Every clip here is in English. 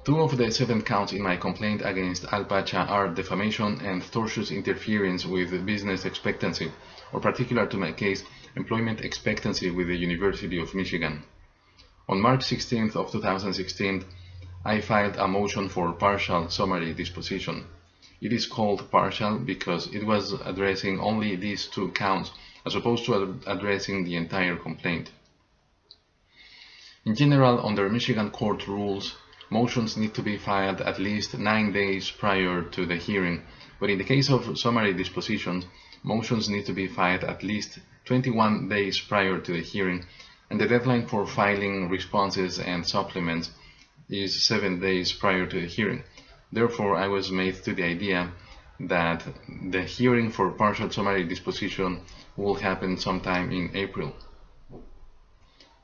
Two of the 7 counts in my complaint against Al-Pacha are defamation and tortious interference with business expectancy, or particular to my case, employment expectancy with the University of Michigan. On March 16th of 2016, I filed a motion for partial summary disposition. It is called partial because it was addressing only these 2 counts as opposed to addressing the entire complaint. In general, under Michigan court rules, motions need to be filed at least 9 days prior to the hearing, but in the case of summary dispositions, motions need to be filed at least 21 days prior to the hearing, and the deadline for filing responses and supplements is 7 days prior to the hearing. Therefore, I was made to the idea that the hearing for partial summary disposition will happen sometime in April.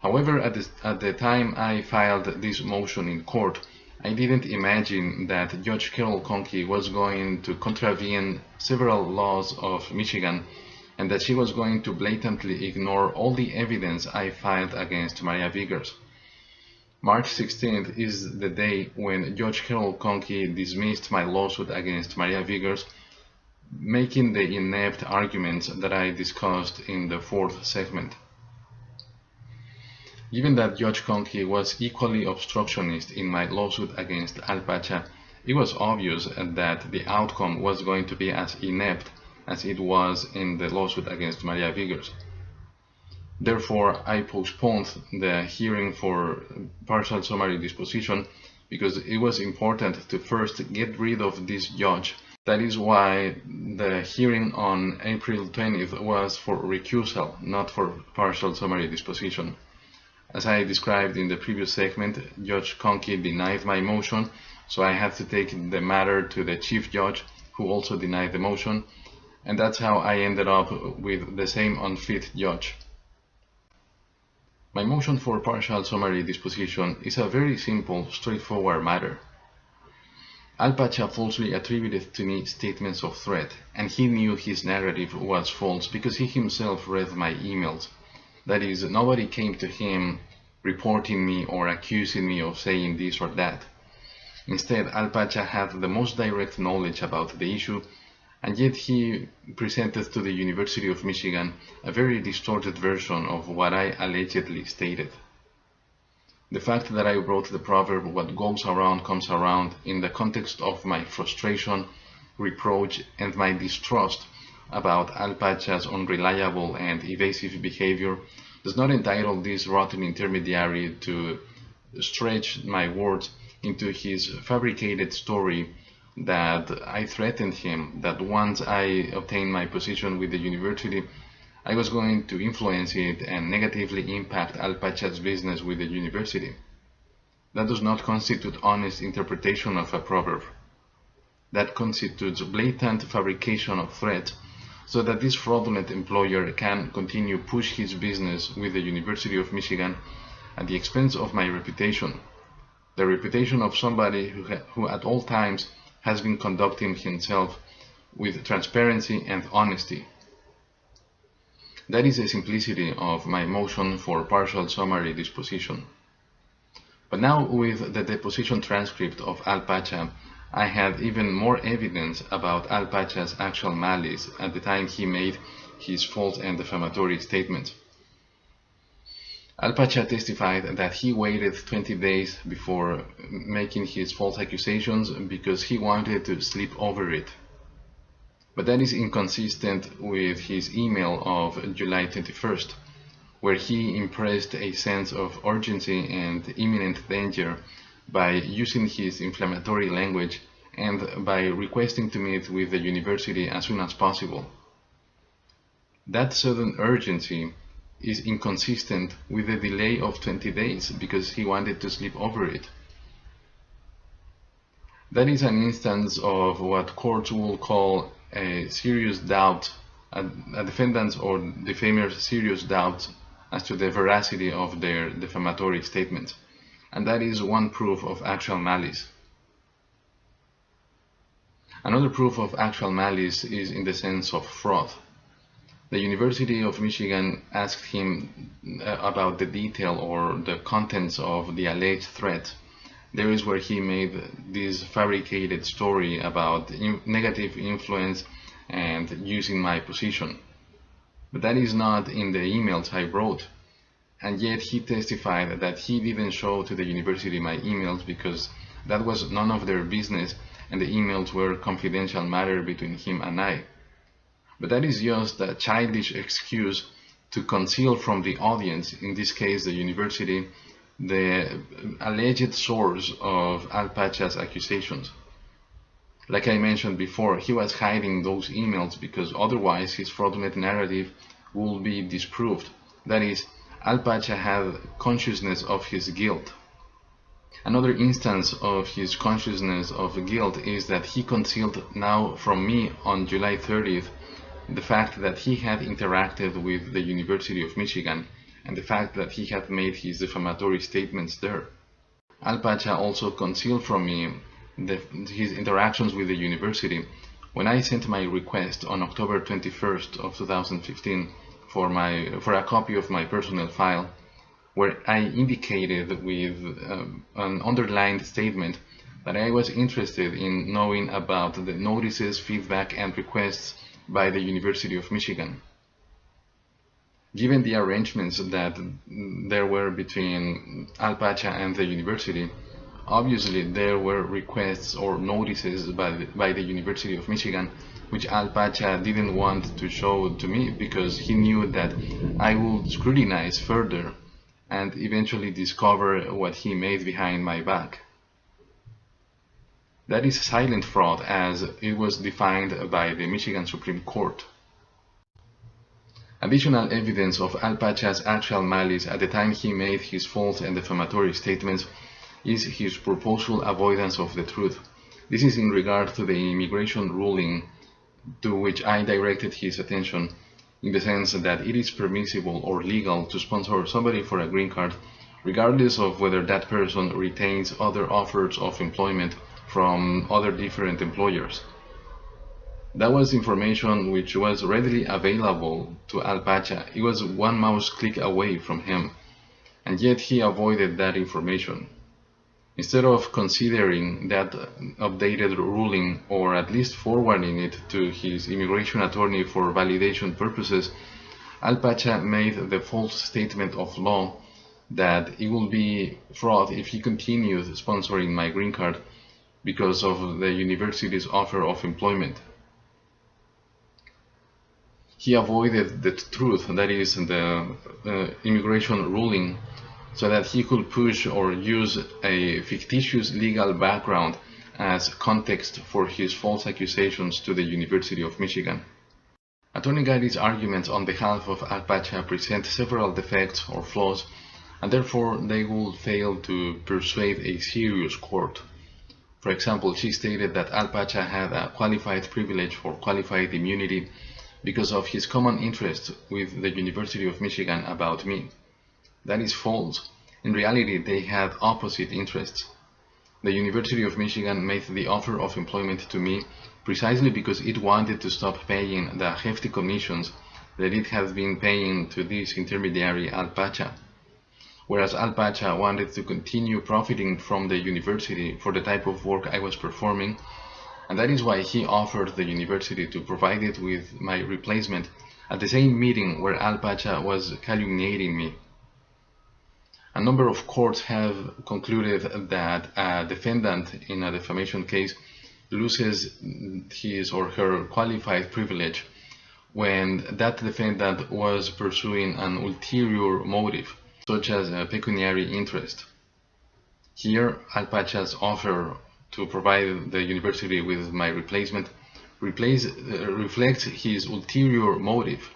However, at the time I filed this motion in court, I didn't imagine that Judge Carol Kuhnke was going to contravene several laws of Michigan and that she was going to blatantly ignore all the evidence I filed against Maria Viggers. March 16th is the day when Judge Carol Kuhnke dismissed my lawsuit against Maria Viggers, making the inept arguments that I discussed in the 4th segment. Given that Judge Kuhnke was equally obstructionist in my lawsuit against Al-Pacha, it was obvious that the outcome was going to be as inept as it was in the lawsuit against Maria Viggers. Therefore, I postponed the hearing for partial summary disposition because it was important to first get rid of this judge. That is why the hearing on April 20th was for recusal, not for partial summary disposition. As I described in the previous segment, Judge Kuhnke denied my motion, so I had to take the matter to the chief judge, who also denied the motion, and that's how I ended up with the same unfit judge. My motion for partial summary disposition is a very simple, straightforward matter. Al-Pacha falsely attributed to me statements of threat, and he knew his narrative was false because he himself read my emails. That is, nobody came to him reporting me or accusing me of saying this or that. Instead, Al-Pacha had the most direct knowledge about the issue, and yet he presented to the University of Michigan a very distorted version of what I allegedly stated. The fact that I wrote the proverb, "What goes around comes around," in the context of my frustration, reproach, and my distrust about Al-Pacha's unreliable and evasive behavior, does not entitle this rotten intermediary to stretch my words into his fabricated story that I threatened him that once I obtained my position with the university, I was going to influence it and negatively impact Al-Pacha's business with the university. That does not constitute honest interpretation of a proverb. That constitutes blatant fabrication of threats so that this fraudulent employer can continue push his business with the University of Michigan at the expense of my reputation, the reputation of somebody who at all times has been conducting himself with transparency and honesty. That is the simplicity of my motion for partial summary disposition. But now, with the deposition transcript of Al-Pacha, I had even more evidence about Al-Pacha's actual malice at the time he made his false and defamatory statements. Al-Pacha testified that he waited 20 days before making his false accusations because he wanted to sleep over it. But that is inconsistent with his email of July 21st, where he impressed a sense of urgency and imminent danger by using his inflammatory language and by requesting to meet with the university as soon as possible. That sudden urgency is inconsistent with the delay of 20 days because he wanted to sleep over it. That is an instance of what courts will call a serious doubt, a defendant's or defamer's serious doubt as to the veracity of their defamatory statements, and that is one proof of actual malice. Another proof of actual malice is in the sense of fraud. The University of Michigan asked him about the detail or the contents of the alleged threat, there is where he made this fabricated story about negative influence and using my position. But that is not in the emails I wrote. And yet he testified that he didn't show to the university my emails because that was none of their business and the emails were confidential matter between him and I. But that is just a childish excuse to conceal from the audience, in this case the university, the alleged source of Al-Pacha's accusations. Like I mentioned before, he was hiding those emails because otherwise his fraudulent narrative would be disproved. That is, Al-Pacha had consciousness of his guilt. Another instance of his consciousness of guilt is that he concealed now from me on July 30th the fact that he had interacted with the University of Michigan and the fact that he had made his defamatory statements there. Al-Pacha also concealed from me his interactions with the university when I sent my request on October 21st of 2015 for a copy of my personal file, where I indicated with an underlined statement that I was interested in knowing about the notices, feedback, and requests by the University of Michigan. Given the arrangements that there were between Al-Pacha and the university, obviously there were requests or notices by the University of Michigan which Al-Pacha didn't want to show to me because he knew that I would scrutinize further and eventually discover what he made behind my back. That is silent fraud as it was defined by the Michigan Supreme Court. Additional evidence of Al-Pacha's actual malice at the time he made his false and defamatory statements is his purposeful avoidance of the truth. This is in regard to the immigration ruling to which I directed his attention, in the sense that it is permissible or legal to sponsor somebody for a green card, regardless of whether that person retains other offers of employment from other different employers. That was information which was readily available to Al-Pacha. It was one mouse click away from him, and yet he avoided that information. Instead of considering that updated ruling or at least forwarding it to his immigration attorney for validation purposes, Al-Pacha made the false statement of law that it will be fraud if he continued sponsoring my green card because of the university's offer of employment. He avoided the truth, that is the immigration ruling, so that he could push or use a fictitious legal background as context for his false accusations to the University of Michigan. Attorney Gadi's arguments on behalf of Al-Pacha present several defects or flaws, and therefore they will fail to persuade a serious court. For example, she stated that Al-Pacha had a qualified privilege or qualified immunity because of his common interest with the University of Michigan about me. That is false. In reality, they had opposite interests. The University of Michigan made the offer of employment to me precisely because it wanted to stop paying the hefty commissions that it had been paying to this intermediary Al-Pacha, whereas Al-Pacha wanted to continue profiting from the university for the type of work I was performing, and that is why he offered the university to provide it with my replacement at the same meeting where Al-Pacha was calumniating me. A number of courts have concluded that a defendant in a defamation case loses his or her qualified privilege when that defendant was pursuing an ulterior motive, such as a pecuniary interest. Here, Al-Pacha's offer to provide the university with my replacement reflects his ulterior motive,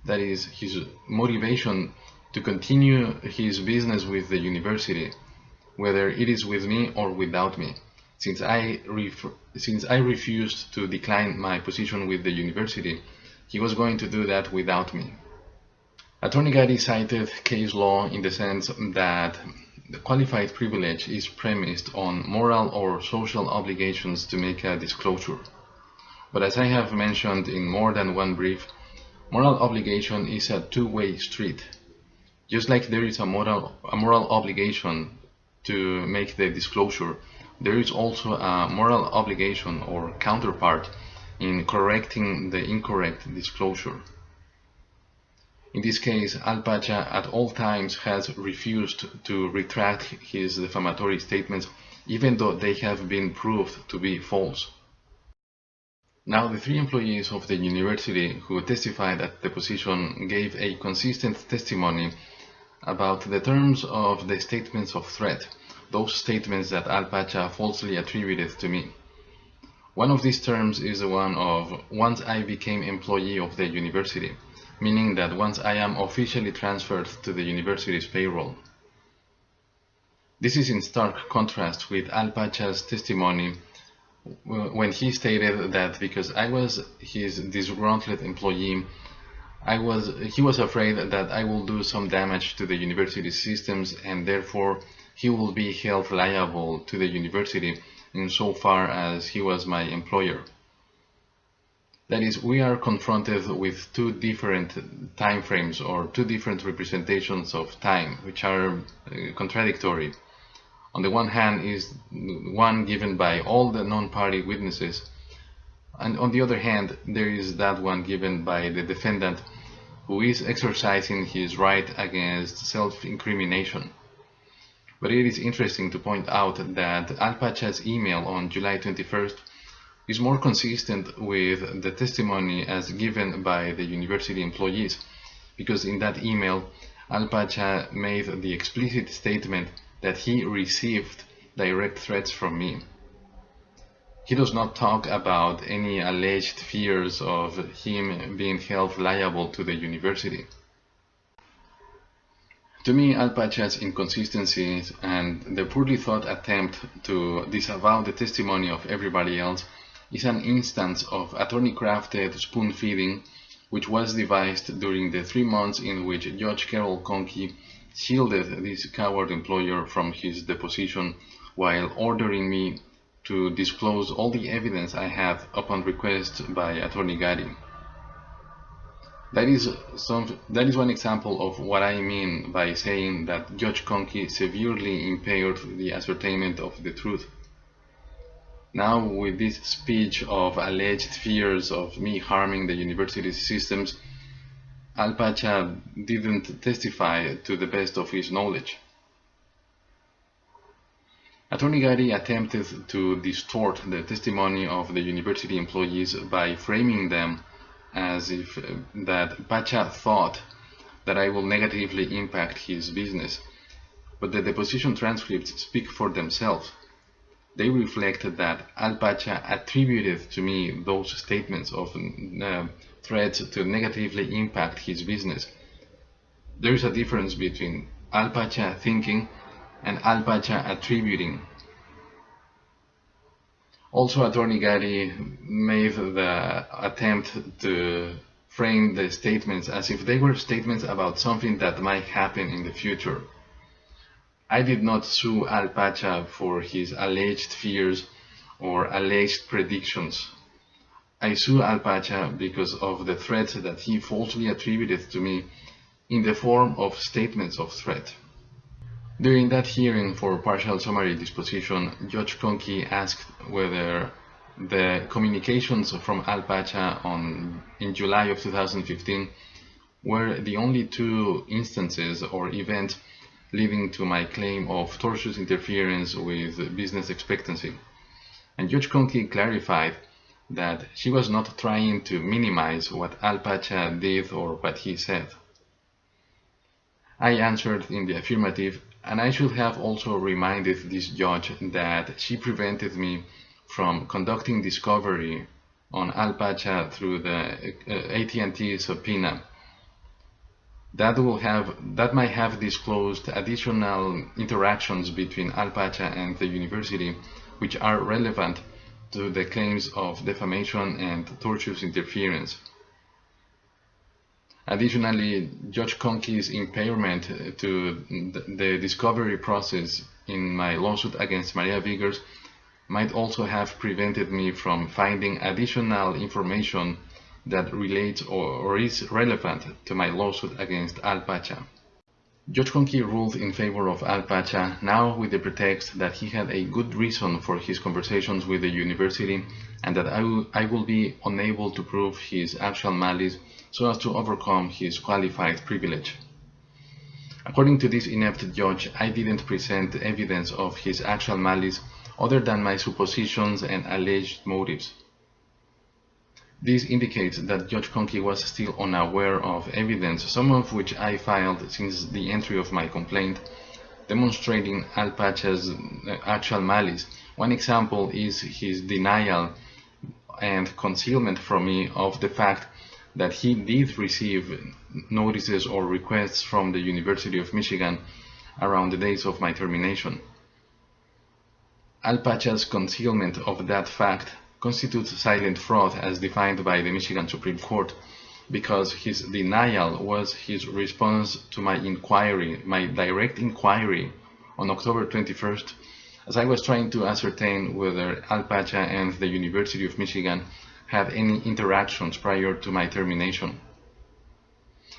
that is, his motivation to continue his business with the university, whether it is with me or without me, since I refused to decline my position with the university. He was going to do that without me. Attorney Gadi cited case law in the sense that the qualified privilege is premised on moral or social obligations to make a disclosure. But as I have mentioned in more than one brief, moral obligation is a two-way street. Just like there is a moral obligation to make the disclosure, there is also a moral obligation or counterpart in correcting the incorrect disclosure. In this case, Al-Pacha at all times has refused to retract his defamatory statements, even though they have been proved to be false. Now, the three employees of the university who testified at the deposition gave a consistent testimony about the terms of the statements of threat, those statements that Al-Pacha falsely attributed to me. One of these terms is the one of once I became employee of the university, meaning that once I am officially transferred to the university's payroll. This is in stark contrast with Al-Pacha's testimony when he stated that because I was his disgruntled employee, he was afraid that I will do some damage to the university systems, and therefore he will be held liable to the university insofar as he was my employer. That is, we are confronted with two different time frames or two different representations of time, which are contradictory. On the one hand is one given by all the non-party witnesses, and on the other hand there is that one given by the defendant, who is exercising his right against self-incrimination. But it is interesting to point out that Al-Pacha's email on July 21st is more consistent with the testimony as given by the university employees, because in that email Al-Pacha made the explicit statement that he received direct threats from me. He does not talk about any alleged fears of him being held liable to the university. To me, Al-Pacha's inconsistencies and the poorly thought attempt to disavow the testimony of everybody else is an instance of attorney-crafted spoon-feeding, which was devised during the 3 months in which Judge Carol Kuhnke shielded this coward employer from his deposition while ordering me to disclose all the evidence I had upon request by Attorney Gatti. That is one example of what I mean by saying that Judge Kuhnke severely impaired the ascertainment of the truth. Now, with this speech of alleged fears of me harming the university's systems, Al-Pacha didn't testify to the best of his knowledge. Attorney Gatti attempted to distort the testimony of the university employees by framing them as if that Pacha thought that I will negatively impact his business, but the deposition transcripts speak for themselves. They reflect that Al-Pacha attributed to me those statements of threats to negatively impact his business. There is a difference between Al-Pacha thinking and Al-Pacha attributing. Also, Attorney Gatti made the attempt to frame the statements as if they were statements about something that might happen in the future. I did not sue Al-Pacha for his alleged fears or alleged predictions. I sue Al-Pacha because of the threats that he falsely attributed to me in the form of statements of threat. During that hearing for partial summary disposition, Judge Kuhnke asked whether the communications from Al-Pacha in July of 2015 were the only two instances or events leading to my claim of tortious interference with business expectancy. And Judge Kuhnke clarified that she was not trying to minimize what Al-Pacha did or what he said. I answered in the affirmative, and I should have also reminded this judge that she prevented me from conducting discovery on Al-Pacha through the AT&T subpoena. That might have disclosed additional interactions between Al-Pacha and the university, which are relevant to the claims of defamation and tortious interference. Additionally, Judge Kuhnke's impairment to the discovery process in my lawsuit against Maria Viggers might also have prevented me from finding additional information that relates or is relevant to my lawsuit against Al-Pacha. Judge Kuhnke ruled in favor of Al-Pacha, now with the pretext that he had a good reason for his conversations with the university and that I will be unable to prove his actual malice so as to overcome his qualified privilege. According to this inept judge, I didn't present evidence of his actual malice other than my suppositions and alleged motives. This indicates that Judge Kuhnke was still unaware of evidence, some of which I filed since the entry of my complaint, demonstrating Al-Pacha's actual malice. One example is his denial and concealment from me of the fact that he did receive notices or requests from the University of Michigan around the days of my termination. Al-Pacha's concealment of that fact constitutes silent fraud as defined by the Michigan Supreme Court, because his denial was his response to my inquiry, my direct inquiry on October 21st, as I was trying to ascertain whether Al-Pacha and the University of Michigan had any interactions prior to my termination.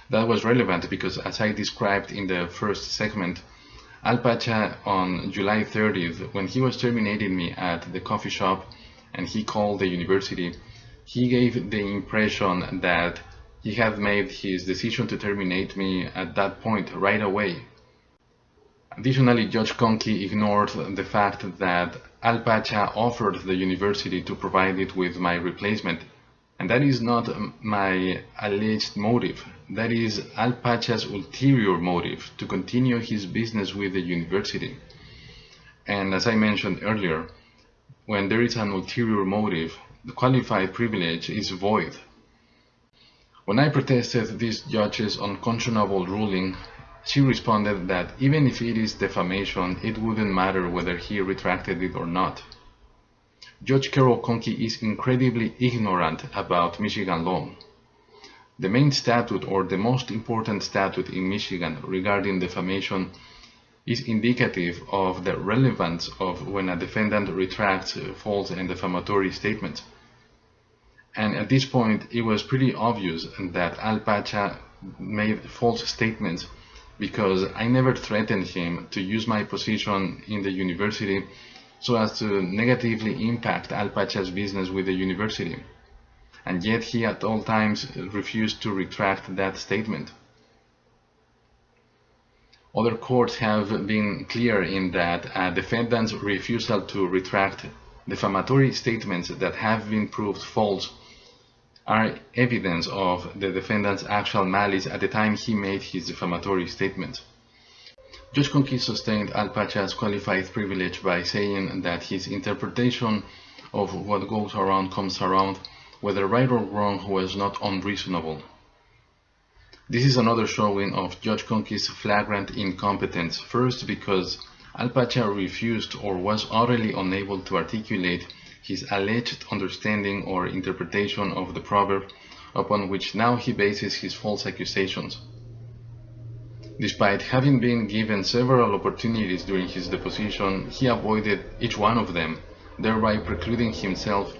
That was relevant because, as I described in the first segment, Al-Pacha on July 30th, when he was terminating me at the coffee shop and he called the university, he gave the impression that he had made his decision to terminate me at that point right away. Additionally, Judge Kuhnke ignored the fact that Al-Pacha offered the university to provide it with my replacement, and that is not my alleged motive. That is Al-Pacha's ulterior motive to continue his business with the university. And as I mentioned earlier, when there is an ulterior motive, the qualified privilege is void. When I protested this judge's unconscionable ruling, she responded that even if it is defamation, it wouldn't matter whether he retracted it or not. Judge Carol Kuhnke is incredibly ignorant about Michigan law. The main statute, or the most important statute in Michigan regarding defamation, is indicative of the relevance of when a defendant retracts false and defamatory statements. And at this point, it was pretty obvious that Al-Pacha made false statements because I never threatened him to use my position in the university so as to negatively impact Al-Pacha's business with the university. And yet he at all times refused to retract that statement. Other courts have been clear in that a defendant's refusal to retract defamatory statements that have been proved false are evidence of the defendant's actual malice at the time he made his defamatory statements. Judge Kuhnke sustained Al-Pacha's qualified privilege by saying that his interpretation of what goes around comes around, whether right or wrong, was not unreasonable. This is another showing of Judge Kuhnke's flagrant incompetence, first because Al-Pacha refused or was utterly unable to articulate his alleged understanding or interpretation of the proverb upon which now he bases his false accusations. Despite having been given several opportunities during his deposition, he avoided each one of them, thereby precluding himself,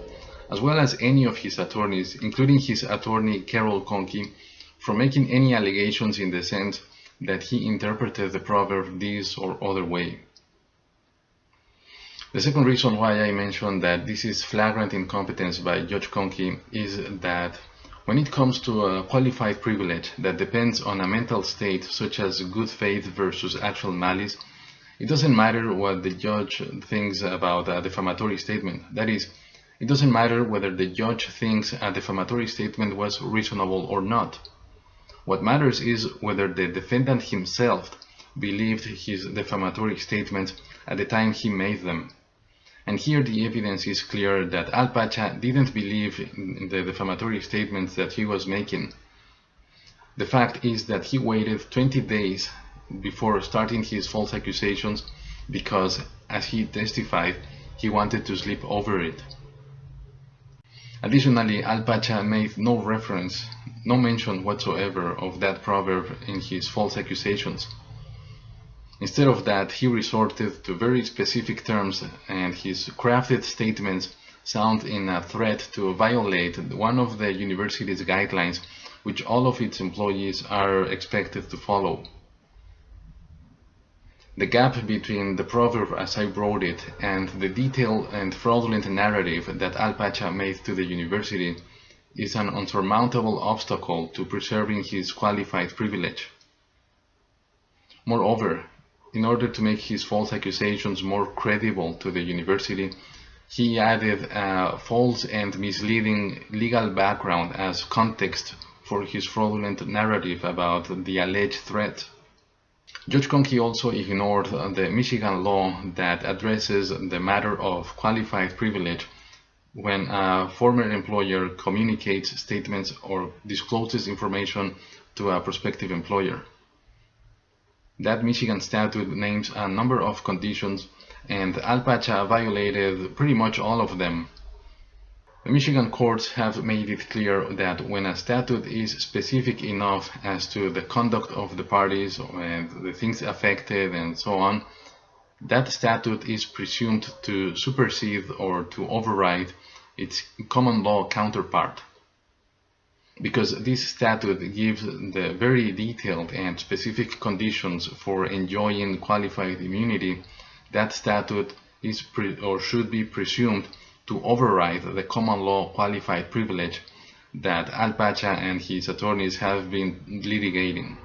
as well as any of his attorneys, including his attorney Carol Kuhnke, from making any allegations in the sense that he interpreted the proverb this or other way. The second reason why I mentioned that this is flagrant incompetence by Judge Kuhnke is that when it comes to a qualified privilege that depends on a mental state such as good faith versus actual malice, it doesn't matter what the judge thinks about a defamatory statement. That is, it doesn't matter whether the judge thinks a defamatory statement was reasonable or not. What matters is whether the defendant himself believed his defamatory statements at the time he made them. And here the evidence is clear that Al-Pacha didn't believe in the defamatory statements that he was making. The fact is that he waited 20 days before starting his false accusations because, as he testified, he wanted to sleep over it. Additionally, Al-Pacha made no reference, no mention whatsoever of that proverb in his false accusations. Instead of that, he resorted to very specific terms, and his crafted statements sound in a threat to violate one of the university's guidelines, which all of its employees are expected to follow. The gap between the proverb as I wrote it and the detailed and fraudulent narrative that Al-Pacha made to the university is an unsurmountable obstacle to preserving his qualified privilege. Moreover, in order to make his false accusations more credible to the university, he added a false and misleading legal background as context for his fraudulent narrative about the alleged threat. Judge Kuhnke also ignored the Michigan law that addresses the matter of qualified privilege when a former employer communicates statements or discloses information to a prospective employer. That Michigan statute names a number of conditions, and Al-Pacha violated pretty much all of them. The Michigan courts have made it clear that when a statute is specific enough as to the conduct of the parties and the things affected and so on, that statute is presumed to supersede or to override its common law counterpart. Because this statute gives the very detailed and specific conditions for enjoying qualified immunity, that statute is or should be presumed to override the common law qualified privilege that Al-Pacha and his attorneys have been litigating.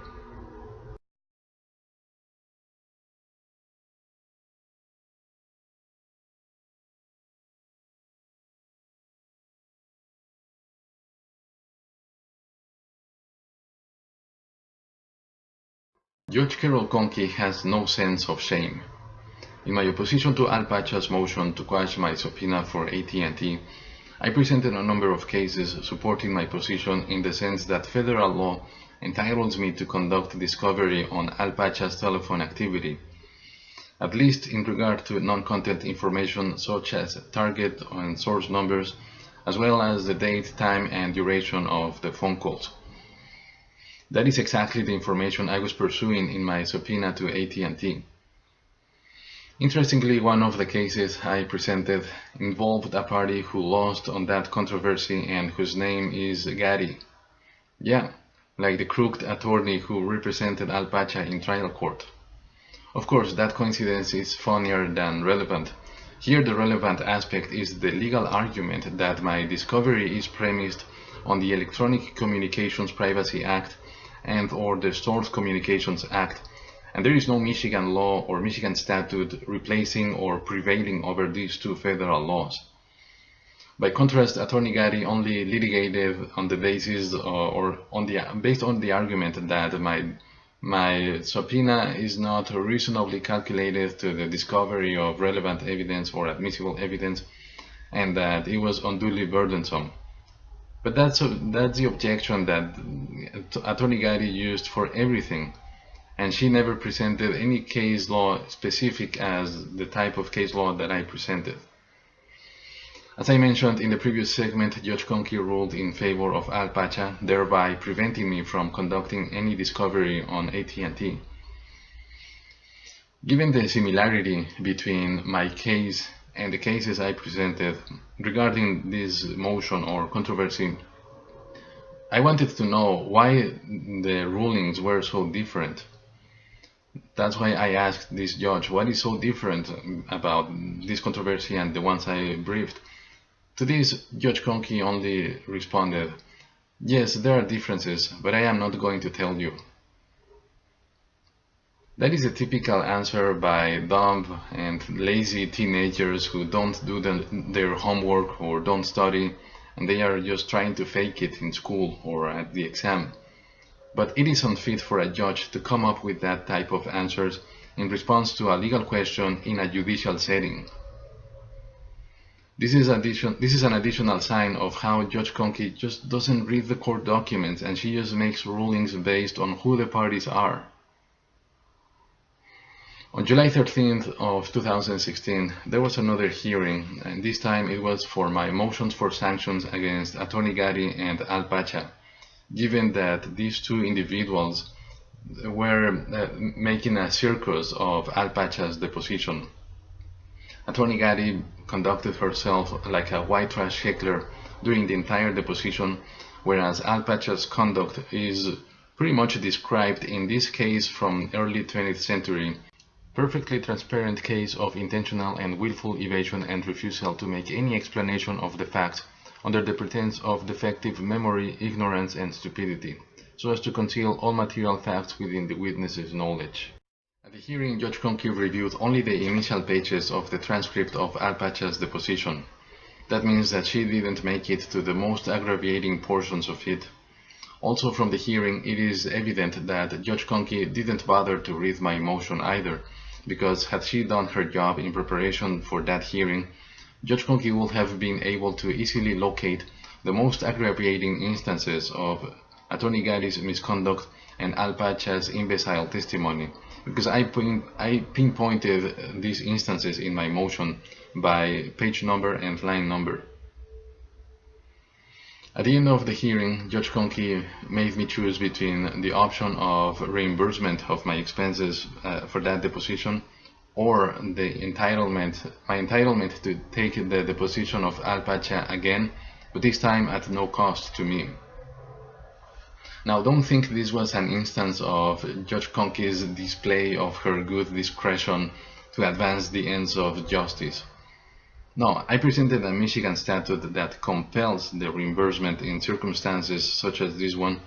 Judge Carol Kuhnke has no sense of shame. In my opposition to Al-Pacha's motion to quash my subpoena for AT&T, I presented a number of cases supporting my position in the sense that federal law entitles me to conduct discovery on Al-Pacha's telephone activity, at least in regard to non-content information such as target and source numbers, as well as the date, time, and duration of the phone calls. That is exactly the information I was pursuing in my subpoena to AT&T. Interestingly, one of the cases I presented involved a party who lost on that controversy and whose name is Gary. Yeah, like the crooked attorney who represented Al-Pacha in trial court. Of course, that coincidence is funnier than relevant. Here the relevant aspect is the legal argument that my discovery is premised on the Electronic Communications Privacy Act and or the Stored Communications Act, and there is no Michigan law or Michigan statute replacing or prevailing over these two federal laws. By contrast, Attorney Gary only litigated on the basis based on the argument that my subpoena is not reasonably calculated to the discovery of relevant evidence or admissible evidence, and that it was unduly burdensome. But that's the objection that Attorney Gary used for everything, and she never presented any case law specific as the type of case law that I presented. As I mentioned in the previous segment, Judge Kuhnke ruled in favor of Al-Pacha, thereby preventing me from conducting any discovery on AT&T. Given the similarity between my case and the cases I presented regarding this motion or controversy, I wanted to know why the rulings were so different. That's why I asked this judge, what is so different about this controversy and the ones I briefed? To this, Judge Kuhnke only responded, yes, there are differences, but I am not going to tell you. That is a typical answer by dumb and lazy teenagers who don't do their homework or don't study, and they are just trying to fake it in school or at the exam. But it is unfit for a judge to come up with that type of answers in response to a legal question in a judicial setting. This is an additional sign of how Judge Kuhnke just doesn't read the court documents, and she just makes rulings based on who the parties are. On July 13th of 2016, there was another hearing, and this time it was for my motions for sanctions against Attorney Gary and Al-Pacha, given that these two individuals were making a circus of Al-Pacha's deposition. Attorney Gary conducted herself like a white trash heckler during the entire deposition, whereas Al-Pacha's conduct is pretty much described in this case from early 20th century perfectly transparent case of intentional and willful evasion and refusal to make any explanation of the facts under the pretense of defective memory, ignorance, and stupidity, so as to conceal all material facts within the witness's knowledge. At the hearing, Judge Kuhnke reviewed only the initial pages of the transcript of Al-Pacha's deposition. That means that she didn't make it to the most aggravating portions of it. Also from the hearing, it is evident that Judge Kuhnke didn't bother to read my motion either, because had she done her job in preparation for that hearing, Judge Kuhnke would have been able to easily locate the most aggravating instances of Attorney Gary's misconduct and Al-Pacha's imbecile testimony, because I pinpointed these instances in my motion by page number and line number. At the end of the hearing, Judge Kuhnke made me choose between the option of reimbursement of my expenses for that deposition or my entitlement to take the deposition of Al-Pacha again, but this time at no cost to me. Now, don't think this was an instance of Judge Kuhnke's display of her good discretion to advance the ends of justice. No, I presented a Michigan statute that compels the reimbursement in circumstances such as this one,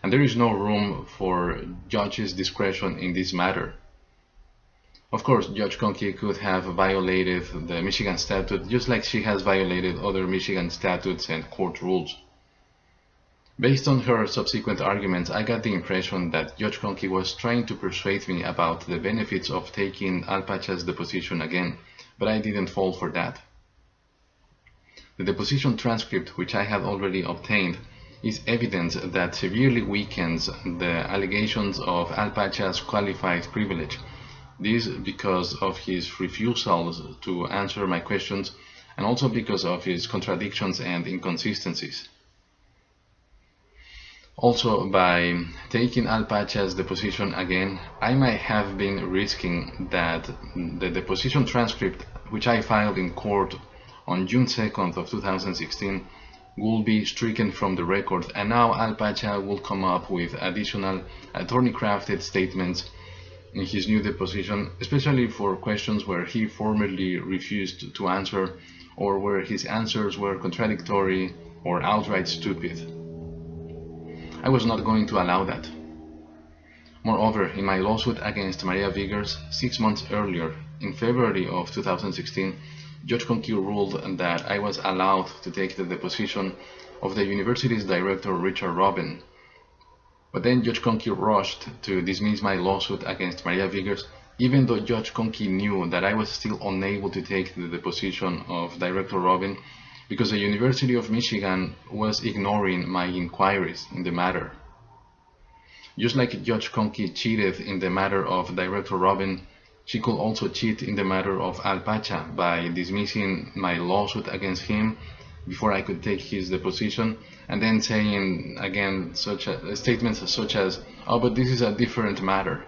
and there is no room for judge's discretion in this matter. Of course, Judge Kuhnke could have violated the Michigan statute just like she has violated other Michigan statutes and court rules. Based on her subsequent arguments, I got the impression that Judge Kuhnke was trying to persuade me about the benefits of taking Al-Pacha's deposition again, but I didn't fall for that. The deposition transcript, which I had already obtained, is evidence that severely weakens the allegations of Al-Pacha's qualified privilege. This because of his refusals to answer my questions and also because of his contradictions and inconsistencies. Also, by taking Al-Pacha's deposition again, I might have been risking that the deposition transcript, which I filed in court on June 2nd of 2016, will be stricken from the record, and now Al-Pacha will come up with additional attorney-crafted statements in his new deposition, especially for questions where he formerly refused to answer or where his answers were contradictory or outright stupid. I was not going to allow that. Moreover, in my lawsuit against Maria Viggers 6 months earlier, in February of 2016, Judge Kuhnke ruled that I was allowed to take the deposition of the university's director, Richard Robin. But then Judge Kuhnke rushed to dismiss my lawsuit against Maria Viggers, even though Judge Kuhnke knew that I was still unable to take the deposition of Director Robin because the University of Michigan was ignoring my inquiries in the matter. Just like Judge Kuhnke cheated in the matter of Director Robin, she could also cheat in the matter of Al-Pacha by dismissing my lawsuit against him before I could take his deposition, and then saying again statements such as, "Oh, but this is a different matter."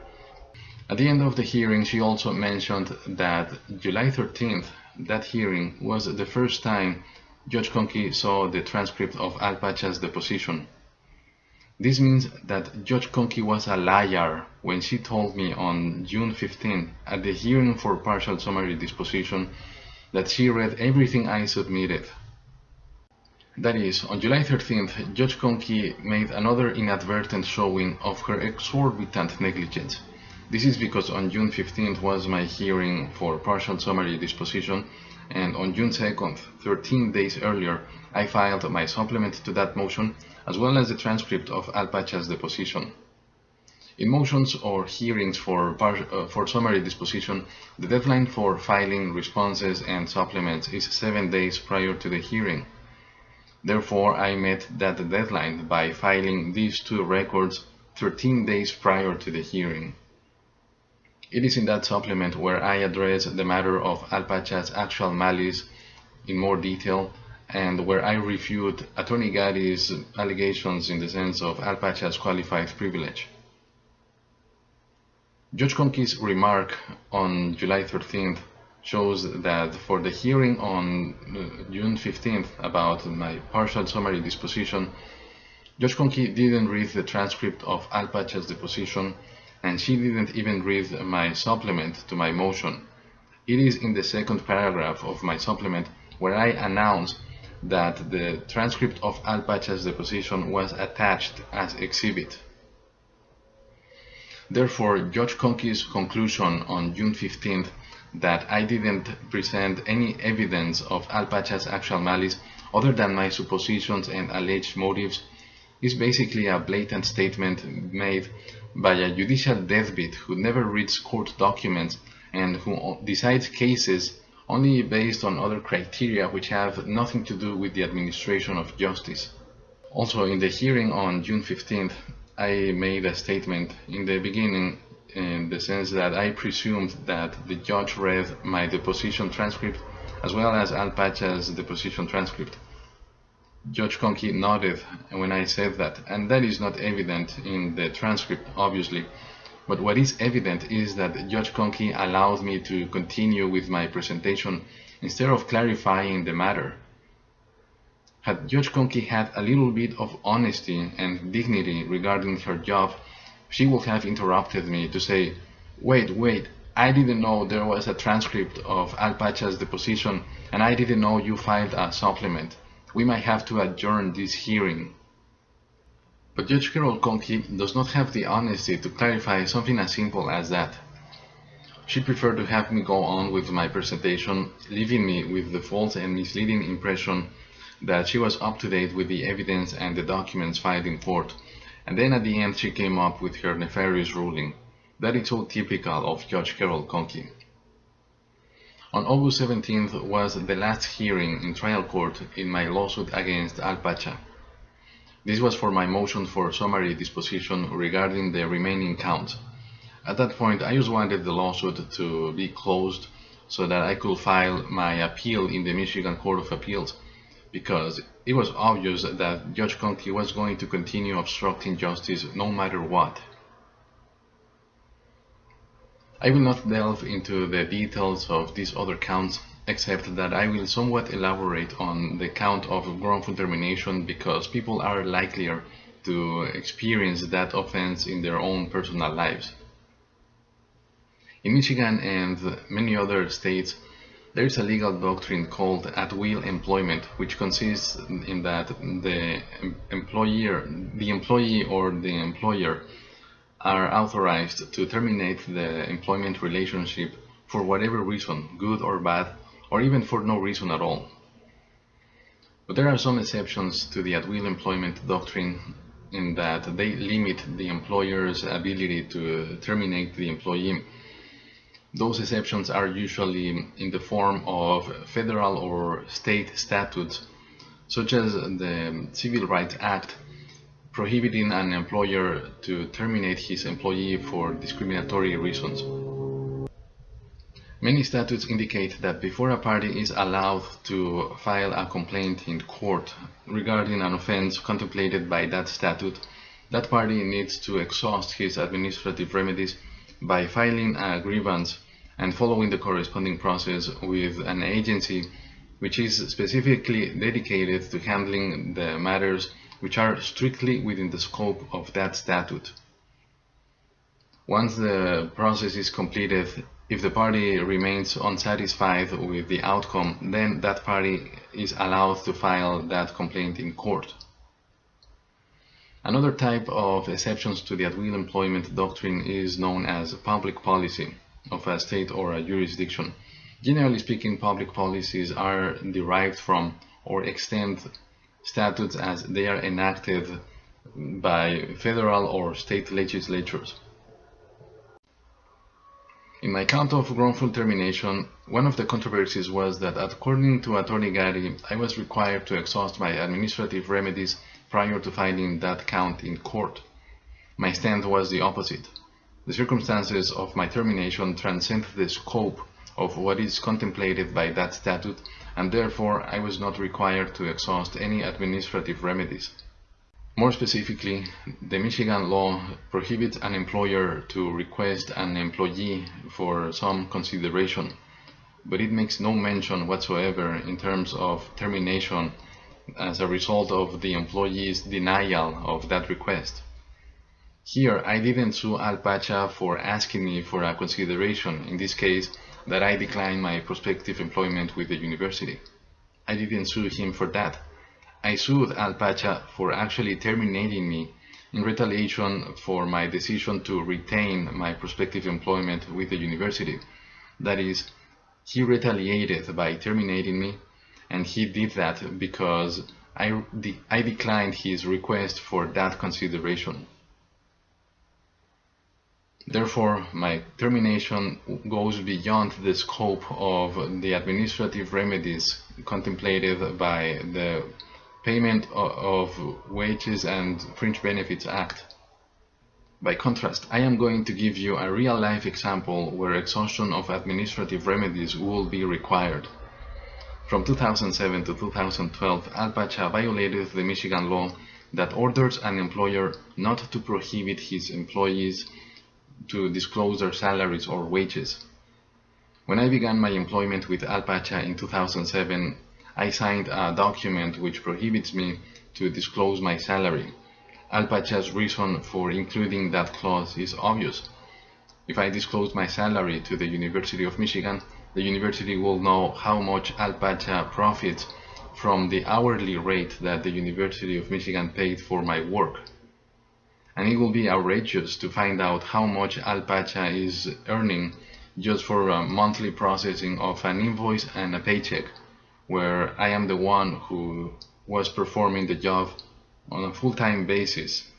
At the end of the hearing, she also mentioned that July 13th, that hearing was the first time Judge Kuhnke saw the transcript of Al-Pacha's deposition. This means that Judge Kuhnke was a liar when she told me on June 15 at the hearing for partial summary disposition that she read everything I submitted. That is, on July 13th, Judge Kuhnke made another inadvertent showing of her exorbitant negligence. This is because on June 15th was my hearing for partial summary disposition, and on June 2nd, 13 days earlier, I filed my supplement to that motion, as well as the transcript of Al-Pacha's deposition. In motions or hearings for summary disposition, the deadline for filing responses and supplements is 7 days prior to the hearing. Therefore, I met that deadline by filing these two records 13 days prior to the hearing. It is in that supplement where I address the matter of Al-Pacha's actual malice in more detail, and where I refute Attorney Gary's allegations in the sense of Al-Pacha's qualified privilege. Judge Kuhnke's remark on July 13th shows that for the hearing on June 15th about my partial summary disposition, Judge Kuhnke didn't read the transcript of Al-Pacha's deposition, and she didn't even read my supplement to my motion. It is in the second paragraph of my supplement where I announce that the transcript of Al-Pacha's deposition was attached as exhibit. Therefore, Judge Kuhnke's conclusion on June 15th that I didn't present any evidence of Al-Pacha's actual malice other than my suppositions and alleged motives is basically a blatant statement made by a judicial deadbeat who never reads court documents and who decides cases only based on other criteria which have nothing to do with the administration of justice. Also, in the hearing on June 15th, I made a statement in the beginning in the sense that I presumed that the judge read my deposition transcript as well as Al-Pacha's deposition transcript. Judge Kuhnke nodded when I said that, and that is not evident in the transcript, obviously. But what is evident is that Judge Kuhnke allowed me to continue with my presentation instead of clarifying the matter. Had Judge Kuhnke had a little bit of honesty and dignity regarding her job, she would have interrupted me to say, wait, I didn't know there was a transcript of Al-Pacha's deposition, and I didn't know you filed a supplement. We might have to adjourn this hearing. But Judge Carol Kuhnke does not have the honesty to clarify something as simple as that. She preferred to have me go on with my presentation, leaving me with the false and misleading impression that she was up to date with the evidence and the documents filed in court, and then at the end she came up with her nefarious ruling. That is so typical of Judge Carol Kuhnke. On August 17th was the last hearing in trial court in my lawsuit against Al-Pacha. This was for my motion for summary disposition regarding the remaining counts. At that point, I just wanted the lawsuit to be closed so that I could file my appeal in the Michigan Court of Appeals, because it was obvious that Judge Kuhnke was going to continue obstructing justice no matter what. I will not delve into the details of these other counts, except that I will somewhat elaborate on the count of wrongful termination because people are likelier to experience that offense in their own personal lives. In Michigan and many other states, there is a legal doctrine called at-will employment, which consists in that the employee or the employer are authorized to terminate the employment relationship for whatever reason, good or bad, or even for no reason at all. But there are some exceptions to the at-will employment doctrine in that they limit the employer's ability to terminate the employee. Those exceptions are usually in the form of federal or state statutes, such as the Civil Rights Act, prohibiting an employer to terminate his employee for discriminatory reasons. Many statutes indicate that before a party is allowed to file a complaint in court regarding an offense contemplated by that statute, that party needs to exhaust his administrative remedies by filing a grievance and following the corresponding process with an agency which is specifically dedicated to handling the matters which are strictly within the scope of that statute. Once the process is completed, if the party remains unsatisfied with the outcome, then that party is allowed to file that complaint in court. Another type of exceptions to the at-will employment doctrine is known as public policy of a state or a jurisdiction. Generally speaking, public policies are derived from or extend statutes as they are enacted by federal or state legislatures. In my count of wrongful termination, one of the controversies was that according to Attorney Gary, I was required to exhaust my administrative remedies prior to filing that count in court. My stand was the opposite. The circumstances of my termination transcend the scope of what is contemplated by that statute, and therefore I was not required to exhaust any administrative remedies. More specifically, the Michigan law prohibits an employer to request an employee for some consideration, but it makes no mention whatsoever in terms of termination as a result of the employee's denial of that request. Here, I didn't sue Al-Pacha for asking me for a consideration, in this case, that I declined my prospective employment with the university. I didn't sue him for that. I sued Al-Pacha for actually terminating me in retaliation for my decision to retain my prospective employment with the university. That is, he retaliated by terminating me, and he did that because I declined his request for that consideration. Therefore, my termination goes beyond the scope of the administrative remedies contemplated by the Payment of Wages and Fringe Benefits Act. By contrast, I am going to give you a real-life example where exhaustion of administrative remedies will be required. From 2007 to 2012, Al-Pacha violated the Michigan law that orders an employer not to prohibit his employees to disclose their salaries or wages. When I began my employment with Al-Pacha in 2007, I signed a document which prohibits me to disclose my salary. Al-Pacha's reason for including that clause is obvious. If I disclose my salary to the University of Michigan, the university will know how much Al-Pacha profits from the hourly rate that the University of Michigan paid for my work. And it will be outrageous to find out how much Al-Pacha is earning just for a monthly processing of an invoice and a paycheck, where I am the one who was performing the job on a full-time basis.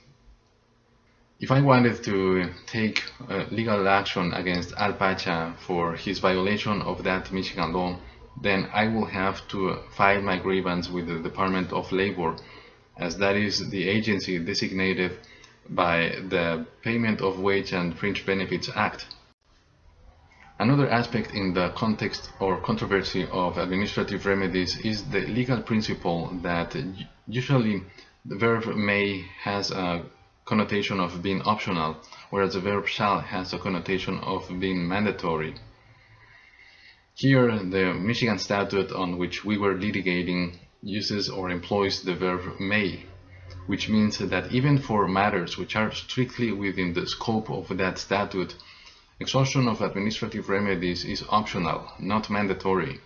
If I wanted to take legal action against Al-Pacha for his violation of that Michigan law, then I will have to file my grievance with the Department of Labor, as that is the agency designated by the Payment of Wage and Fringe Benefits Act. Another aspect in the context or controversy of administrative remedies is the legal principle that usually the verb may has a connotation of being optional, whereas the verb shall has a connotation of being mandatory. Here, the Michigan statute on which we were litigating uses or employs the verb may, which means that even for matters which are strictly within the scope of that statute, exhaustion of administrative remedies is optional, not mandatory.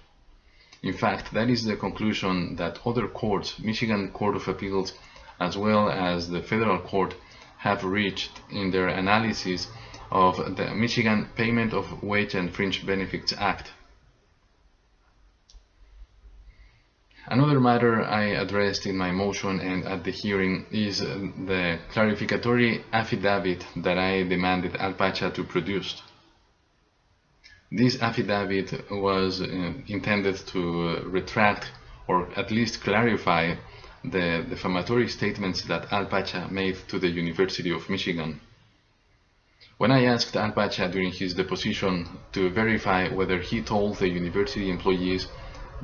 In fact, that is the conclusion that other courts, Michigan Court of Appeals, as well as the federal court, have reached in their analysis of the Michigan Payment of Wage and Fringe Benefits Act. Another matter I addressed in my motion and at the hearing is the clarificatory affidavit that I demanded Al-Pacha to produce. This affidavit was intended to retract or at least clarify the defamatory statements that Al-Pacha made to the University of Michigan. When I asked Al-Pacha during his deposition to verify whether he told the university employees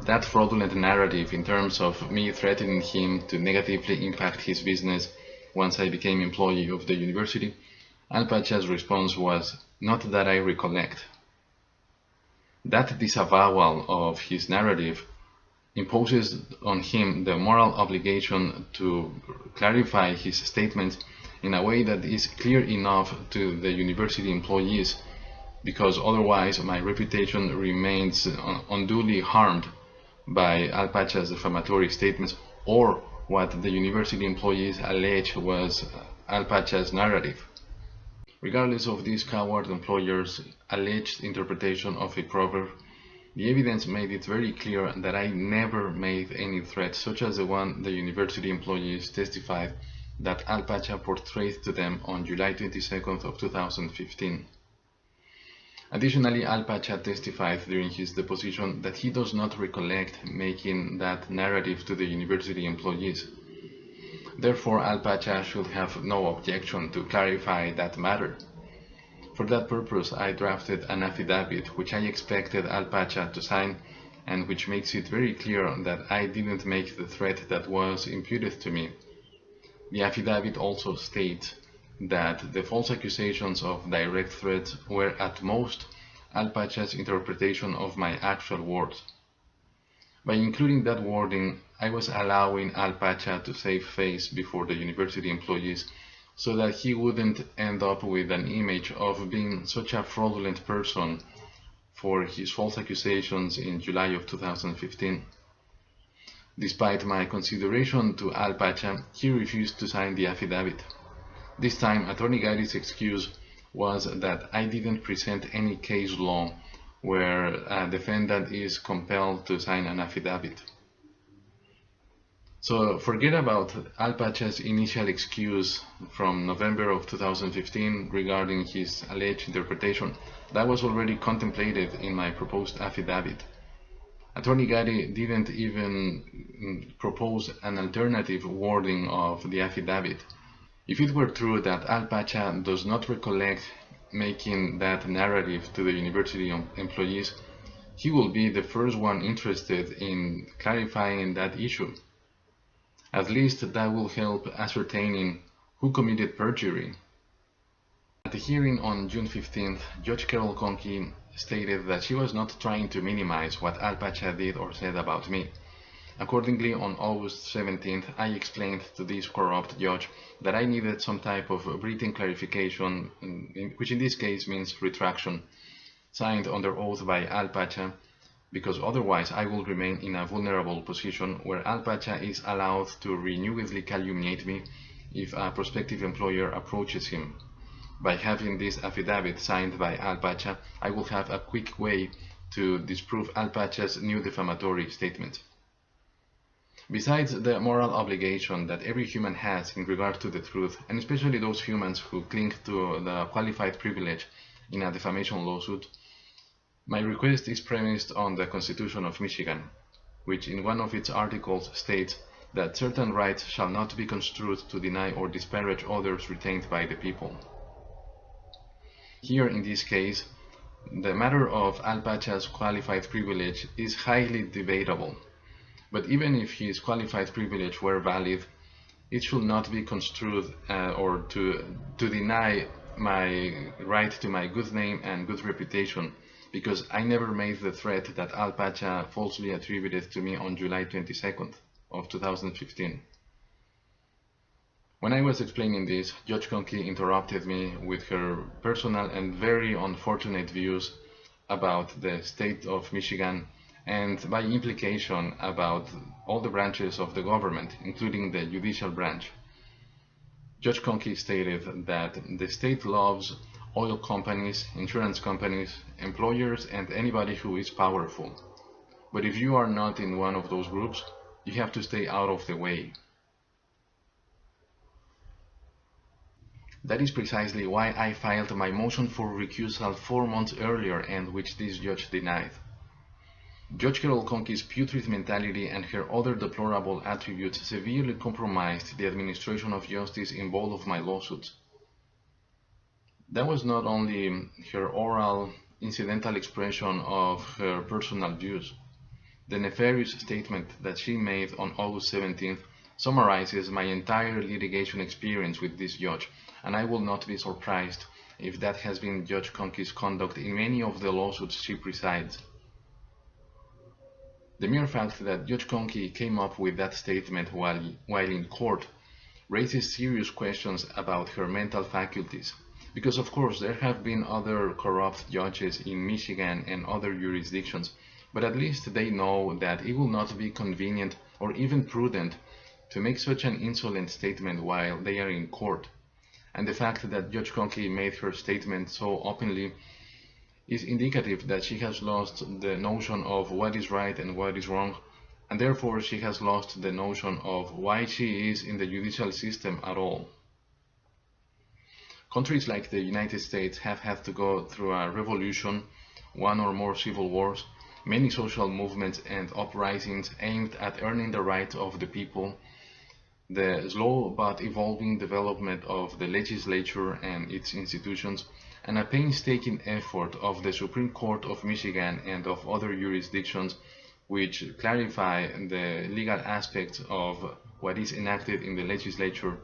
that fraudulent narrative in terms of me threatening him to negatively impact his business once I became employee of the university, Al-Pacha's response was, "Not that I recollect." That disavowal of his narrative imposes on him the moral obligation to clarify his statements in a way that is clear enough to the university employees, because otherwise my reputation remains unduly harmed by Al-Pacha's defamatory statements or what the university employees allege was Al-Pacha's narrative. Regardless of these coward employers' alleged interpretation of a proverb, the evidence made it very clear that I never made any threat such as the one the university employees testified that Al-Pacha portrayed to them on July 22nd of 2015. Additionally, Al-Pacha testified during his deposition that he does not recollect making that narrative to the university employees. Therefore, Al-Pacha should have no objection to clarify that matter. For that purpose, I drafted an affidavit which I expected Al-Pacha to sign and which makes it very clear that I didn't make the threat that was imputed to me. The affidavit also states that the false accusations of direct threats were at most Al-Pacha's interpretation of my actual words. By including that wording, I was allowing Al-Pacha to save face before the university employees so that he wouldn't end up with an image of being such a fraudulent person for his false accusations in July of 2015. Despite my consideration to Al-Pacha, he refused to sign the affidavit. This time, Attorney Gary's excuse was that I didn't present any case law where a defendant is compelled to sign an affidavit. So forget about Al-Pacha's initial excuse from November of 2015 regarding his alleged interpretation. That was already contemplated in my proposed affidavit. Attorney Gary didn't even propose an alternative wording of the affidavit. If it were true that Al-Pacha does not recollect making that narrative to the university employees, he will be the first one interested in clarifying that issue. At least that will help ascertaining who committed perjury. At the hearing on June 15th, Judge Carol Kuhnke stated that she was not trying to minimize what Al-Pacha did or said about me. Accordingly, on August 17th, I explained to this corrupt judge that I needed some type of written clarification, which in this case means retraction, signed under oath by Al-Pacha, because otherwise I will remain in a vulnerable position where Al-Pacha is allowed to renewedly calumniate me if a prospective employer approaches him. By having this affidavit signed by Al-Pacha, I will have a quick way to disprove Al-Pacha's new defamatory statement. Besides the moral obligation that every human has in regard to the truth, and especially those humans who cling to the qualified privilege in a defamation lawsuit, my request is premised on the Constitution of Michigan, which in one of its articles states that certain rights shall not be construed to deny or disparage others retained by the people. Here in this case, the matter of Al-Pacha's qualified privilege is highly debatable, but even if his qualified privilege were valid, it should not be construed or to deny my right to my good name and good reputation, because I never made the threat that Al-Pacha falsely attributed to me on July 22nd of 2015. When I was explaining this, Judge Kuhnke interrupted me with her personal and very unfortunate views about the state of Michigan and by implication about all the branches of the government, including the judicial branch. Judge Kuhnke stated that the state loves oil companies, insurance companies, employers, and anybody who is powerful. But if you are not in one of those groups, you have to stay out of the way. That is precisely why I filed my motion for recusal 4 months earlier, and which this judge denied. Judge Carol Kuhnke's putrid mentality and her other deplorable attributes severely compromised the administration of justice in both of my lawsuits. That was not only her oral, incidental expression of her personal views. The nefarious statement that she made on August 17th summarizes my entire litigation experience with this judge, and I will not be surprised if that has been Judge Kuhnke's conduct in many of the lawsuits she presides. The mere fact that Judge Kuhnke came up with that statement while in court raises serious questions about her mental faculties. Because of course there have been other corrupt judges in Michigan and other jurisdictions, but at least they know that it will not be convenient or even prudent to make such an insolent statement while they are in court. And the fact that Judge Kuhnke made her statement so openly is indicative that she has lost the notion of what is right and what is wrong, and therefore she has lost the notion of why she is in the judicial system at all. Countries like the United States have had to go through a revolution, one or more civil wars, many social movements and uprisings aimed at earning the rights of the people, the slow but evolving development of the legislature and its institutions, and a painstaking effort of the Supreme Court of Michigan and of other jurisdictions which clarify the legal aspects of what is enacted in the legislature,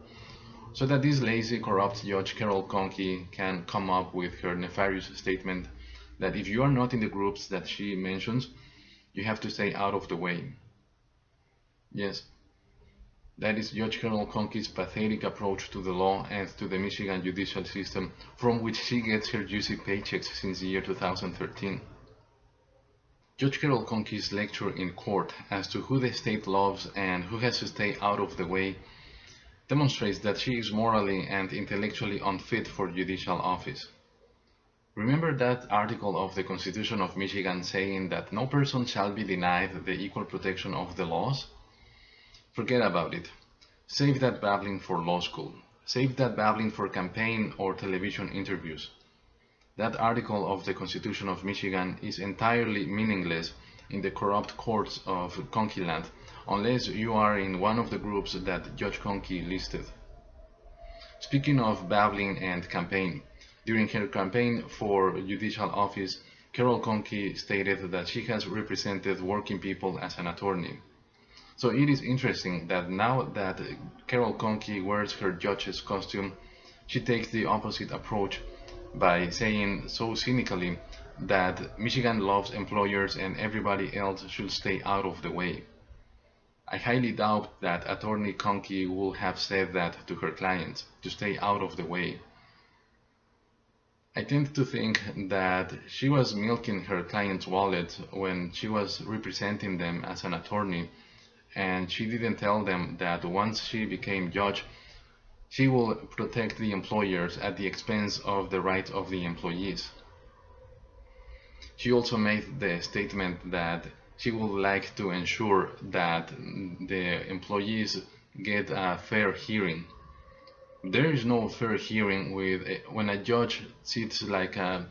so that this lazy, corrupt Judge Carol Kuhnke can come up with her nefarious statement that if you are not in the groups that she mentions, you have to stay out of the way. Yes, That is Judge Carol Kuhnke's pathetic approach to the law and to the Michigan judicial system, from which she gets her juicy paychecks since the year 2013. Judge Carol Kuhnke's lecture in court as to who the state loves and who has to stay out of the way demonstrates that she is morally and intellectually unfit for judicial office. Remember that article of the Constitution of Michigan saying that no person shall be denied the equal protection of the laws? Forget about it. Save that babbling for law school. Save that babbling for campaign or television interviews. That article of the Constitution of Michigan is entirely meaningless in the corrupt courts of Kuhnke land, unless you are in one of the groups that Judge Kuhnke listed. Speaking of babbling and campaign, during her campaign for judicial office, Carol Kuhnke stated that she has represented working people as an attorney. So it is interesting that now that Carol Kuhnke wears her judge's costume, she takes the opposite approach by saying so cynically that Michigan loves employers and everybody else should stay out of the way. I highly doubt that Attorney Kuhnke would have said that to her clients, to stay out of the way. I tend to think that she was milking her client's wallet when she was representing them as an attorney, and she didn't tell them that once she became judge, she will protect the employers at the expense of the rights of the employees. She also made the statement that she would like to ensure that the employees get a fair hearing. There is no fair hearing when a judge sits like a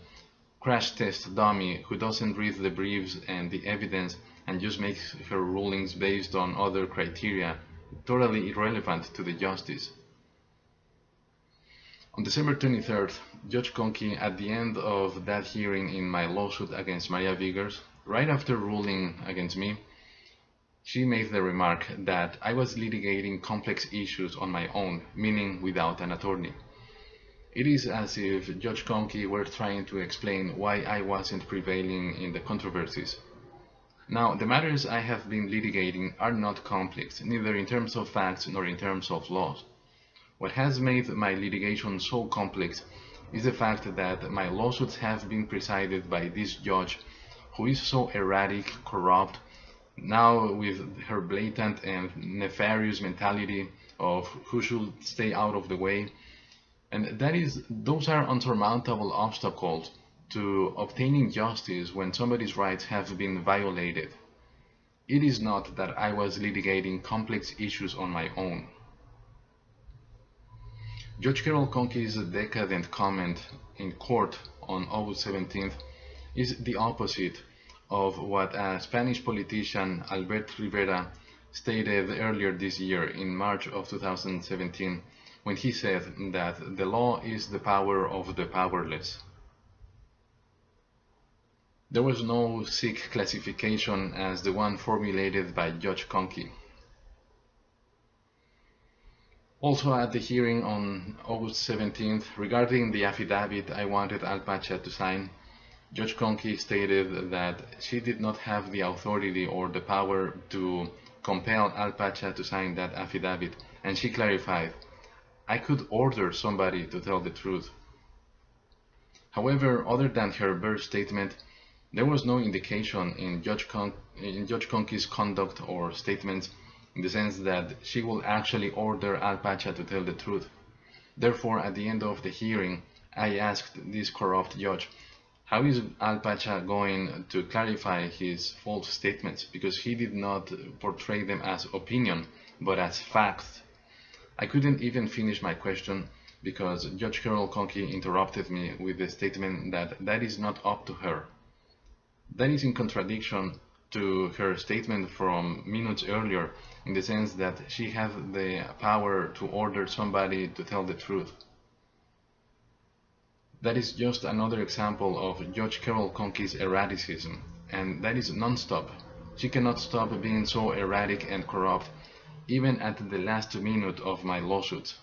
crash test dummy who doesn't read the briefs and the evidence and just makes her rulings based on other criteria, totally irrelevant to the justice. On December 23rd, Judge Kuhnke, at the end of that hearing in my lawsuit against Maria Viggers, right after ruling against me, she made the remark that I was litigating complex issues on my own, meaning without an attorney. It is as if Judge Kuhnke were trying to explain why I wasn't prevailing in the controversies. Now, the matters I have been litigating are not complex, neither in terms of facts nor in terms of laws. What has made my litigation so complex is the fact that my lawsuits have been presided by this judge who is so erratic, corrupt, now with her blatant and nefarious mentality of who should stay out of the way. And those are unsurmountable obstacles to obtaining justice when somebody's rights have been violated. It is not that I was litigating complex issues on my own. Judge Carol Kuhnke's decadent comment in court on August 17th is the opposite of what a Spanish politician, Albert Rivera, stated earlier this year in March of 2017 when he said that the law is the power of the powerless. There was no sick classification as the one formulated by Judge Kuhnke. Also at the hearing on August 17th, regarding the affidavit I wanted Al-Pacha to sign, Judge Kuhnke stated that she did not have the authority or the power to compel Al-Pacha to sign that affidavit, and she clarified, I could order somebody to tell the truth. However, other than her bare statement, there was no indication in Judge Kuhnke's conduct or statements in the sense that she will actually order Al-Pacha to tell the truth. Therefore, at the end of the hearing, I asked this corrupt judge, how is Al-Pacha going to clarify his false statements, because he did not portray them as opinion, but as facts. I couldn't even finish my question because Judge Carol Kuhnke interrupted me with the statement that that is not up to her. That is in contradiction to her statement from minutes earlier, in the sense that she had the power to order somebody to tell the truth. That is just another example of Judge Carol Kuhnke's erraticism, and that is non-stop. She cannot stop being so erratic and corrupt, even at the last minute of my lawsuits.